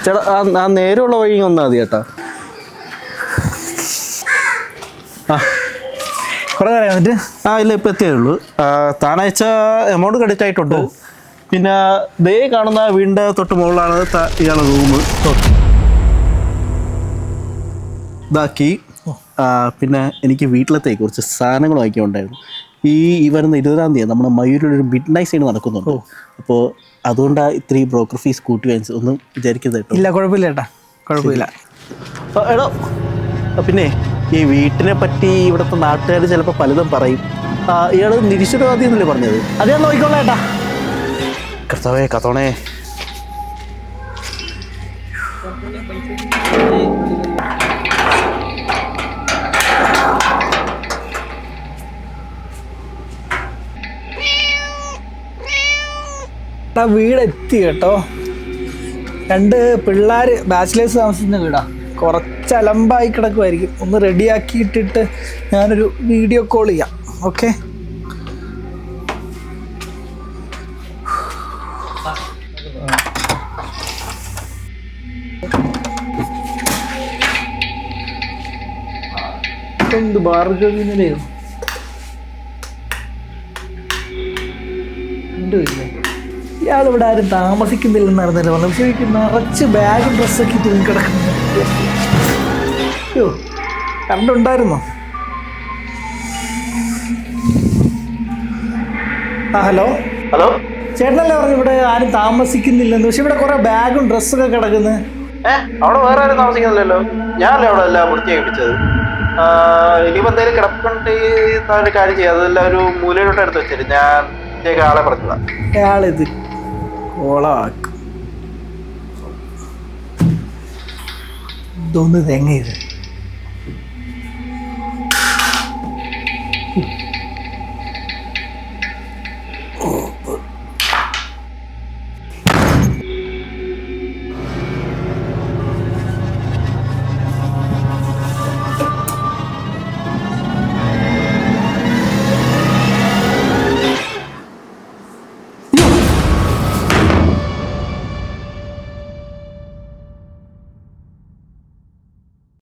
ചേട്ടാ ആ നേരെയുള്ള വഴി വന്നാൽ മതി ചേട്ടാ. കുറേ നേരം വന്നിട്ട് ഇല്ല ഇപ്പം എത്തിയേ ഉള്ളൂ. താനയച്ച എമൗണ്ട് ക്രെഡിറ്റ് ആയിട്ടുണ്ട്. പിന്നെ ദേ കാണുന്ന വീടിൻ്റെ തൊട്ട് മുകളിലാണ് ഇയാളുടെ റൂം. ഇതാക്കി. പിന്നെ എനിക്ക് വീട്ടിലത്തെ കുറച്ച് സാധനങ്ങൾ വാങ്ങിക്കാനുണ്ടായിരുന്നു. ഈ വരുന്ന 20-ാം തീയതി നമ്മുടെ മയൂരിലൊരു മിഡ് നൈറ്റ് സൈഡ് നടക്കുന്നുണ്ട്. അപ്പോൾ അതുകൊണ്ടാണ് ഇത്രയും ബ്രോക്കർ ഫീസ് കൂട്ടി വാങ്ങിച്ചത്. ഒന്നും വിചാരിക്കരുത് കേട്ടോ. ഇല്ല, കുഴപ്പമില്ല ചേട്ടാ, കുഴപ്പമില്ല. എടോ, പിന്നെ ഈ വീട്ടിനെ പറ്റി ഇവിടുത്തെ നാട്ടുകാർ ചിലപ്പോൾ പലതും പറയും. ഇയാൾ നിരീശ്വരവാദി എന്നല്ലേ പറഞ്ഞത്? അതേ നോക്കിക്കോളാം ചേട്ടാ. കർത്താവേ കത്തോണേ. വീടെത്തി കേട്ടോ. 2 പിള്ളേർ ബാച്ചിലേഴ്സ് താമസിക്കുന്ന വീടാ. കുറച്ച് അലമ്പായി കിടക്കുമായിരിക്കും. ഒന്ന് റെഡിയാക്കിയിട്ടിട്ട് ഞാനൊരു വീഡിയോ കോൾ ചെയ്യാം. ഓക്കെ. എന്ത് ഭാർഗവിനിലയോ ഇയാളിവിടെ ആരും താമസിക്കുന്നില്ലെന്നായിരുന്നല്ലോ പറഞ്ഞു. പക്ഷേ എനിക്ക് നിറച്ച് ബാഗും ഡ്രസ്സൊക്കെ തൂങ്ങിക്കിടക്കുന്നു. അയ്യോ, കണ്ടുണ്ടായിരുന്നോ? ഹലോ ഹലോ, ചേട്ടനല്ലേ പറഞ്ഞു ഇവിടെ ആരും താമസിക്കുന്നില്ലെന്ന്. പക്ഷെ ഇവിടെ കുറെ ബാഗും ഡ്രസ്സൊക്കെ കിടക്കുന്നു. അവിടെ വേറെ ആരും താമസിക്കുന്നില്ലല്ലോ. ഞാനല്ലേ അവിടെ എല്ലാം വൃത്തിയാക്കിപ്പിച്ചത്. ഇനിയിപ്പോൾ എന്തെങ്കിലും കിടപ്പുണ്ട് ഒരു കാര്യം ചെയ്യാം. അതെല്ലാം ഒരു മൂലയിലോട്ട് എടുത്ത് വെച്ചിട്ട് ഞാൻ ആളെ പറഞ്ഞതാ. അയാളിത് കോളമാക്കും. ഇതൊന്ന് തെങ്ങ ഇത്